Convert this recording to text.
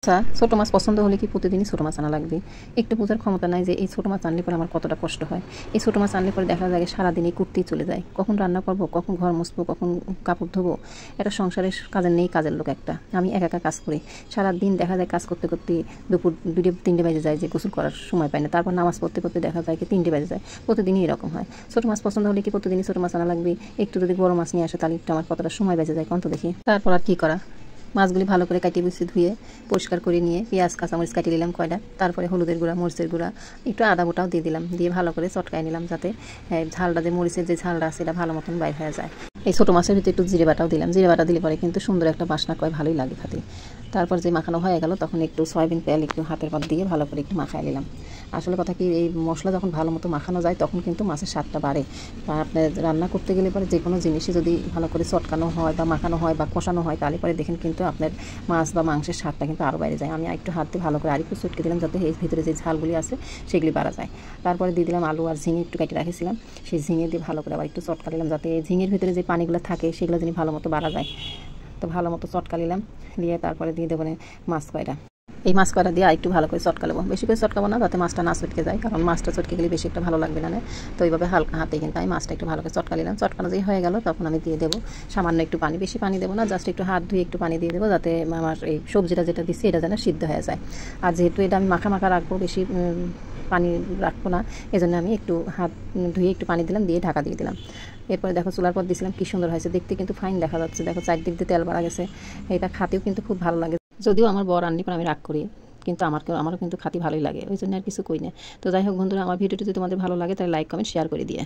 আচ্ছা, ছোটো মাছ পছন্দ হলে কি প্রতিদিনই ছোটো মাছ আনা লাগবে? একটু বোঝার ক্ষমতা নাই যে এই ছোটো মাছ আনলে পরে আমার কতটা কষ্ট হয়। এই ছোটো মাছ আনলে পরে দেখা যায় সারাদিন এই করতেই চলে যায়। কখন রান্না করব, কখন ঘর মুছবো, কখন কাপড় ধোবো। এটা সংসারের কাজের নেই কাজের লোক একটা। আমি একা একা কাজ করি। সারাদিন দেখা যায় কাজ করতে করতে দুপুর 2-3টে বেজে যায়, যে গোসল করার সময় পাই না। তারপর নামাজ পড়তে পড়তে দেখা যায় কি 3টে বেজে যায়। প্রতিদিনই এরকম হয়। ছোটো মাছ পছন্দ হলে কি প্রতিদিনই ছোটো মাছ আনা লাগবে? একটু যদি বড় মাছ নিয়ে আসে তাহলে একটু আমার কতটা সময় বেজে যায় কত দেখি। তারপর আর কি করা, মাছগুলি ভালো করে কাটিয়ে বুঝিয়ে ধুয়ে পরিষ্কার করে নিয়ে পেঁয়াজ কাঁচামরিচ কাটিয়ে নিলাম কয়টা, তারপরে হলুদের গুঁড়া মরিচের গুঁড়া একটু আদা বোটাও দিয়ে দিলাম, দিয়ে ভালো করে চটকায় নিলাম যাতে ঝালটা, যে মরিচের যে ঝালটা আছে এটা ভালো মতন বাইর হয়ে যায়। এই ছোটো মাছের ভিতরে একটু জিরে বাটাও দিলাম, জিরে বাটা দিলে পরে কিন্তু সুন্দর একটা বাসনা কয় ভালোই লাগে খেতে। তারপর যে মাখানো হয়ে গেল তখন একটু সয়াবিন তেল একটু হাতের পর দিয়ে ভালো করে একটু মাখায় নিলাম। আসলে কথা কি, এই মশলা যখন ভালো মতো মাখানো যায় তখন কিন্তু মাছের স্বাদটা বাড়ে। বা আপনার রান্না করতে গেলে পরে যে কোনো জিনিসই যদি ভালো করে চটকানো হয় বা মাখানো হয় বা কষানো হয় তাহলে পরে দেখেন কিন্তু আপনার মাছ বা মাংসের স্বাদটা কিন্তু আরও বাইরে যায়। আমি একটু হাত দিয়ে ভালো করে আরেকটু চটকে দিলাম যাতে এর ভিতরে যে ঝালগুলি আছে সেগুলি বাড়া যায়। তারপরে দিয়ে দিলাম আলু আর ঝিঙে একটু কেটে রাখেছিলাম, সেই ঝিঙে দিয়ে ভালো করে আবার একটু চটকা দিলাম যাতে ঝিঙের ভিতরে যে পানিগুলো থাকে সেগুলো যেন ভালো মতো বাড়া যায়। তো ভালো মতো চটকা নিলাম, দিয়ে তারপরে দিয়ে দেবো মাছ কয়টা। এই মাছ কয়টা দিয়ে একটু ভালো করে চটকা নেবো, বেশি করে চটকাবো না যাতে মাছটা না চটকে যায়, কারণ মাছটা চটকে গেলে বেশি একটা ভালো লাগবে না। তো এইভাবে হালকা হাতে কিন্তু আমি মাছটা একটু ভালো করে চটকা নিলাম। চটকানো যেই হয়ে গেল তখন আমি দিয়ে দেবো সামান্য একটু পানি, বেশি পানি দেবো না, জাস্ট একটু হাত ধুয়ে একটু পানি দিয়ে দেবো যাতে আমার এই সবজিটা যেটা দিচ্ছি এটা যেন সিদ্ধ হয়ে যায়। আর যেহেতু এটা আমি মাখা মাখা রাখবো, বেশি পানি রাখবো না, এই জন্য আমি একটু হাত ধুয়ে একটু পানি দিলাম, দিয়ে ঢাকা দিয়ে দিলাম। এরপরে দেখো চুলার পর দিয়েছিলাম, কী সুন্দর হয়েছে দেখতে, কিন্তু ফাইন দেখা যাচ্ছে। দেখো চারদিক দিয়ে তেল বাড়া গেছে, এটা খাতেও কিন্তু খুব ভালো লাগে। যদিও আমার বর আনলি পর আমি রাগ করি, কিন্তু আমারও কিন্তু খাতি ভালোই লাগে, ওই জন্য আর কিছু কই না। তো যাই হোক বন্ধুরা, আমার ভিডিওটি যদি তোমাদের ভালো লাগে তাহলে লাইক কমেন্ট শেয়ার করে দিয়ে।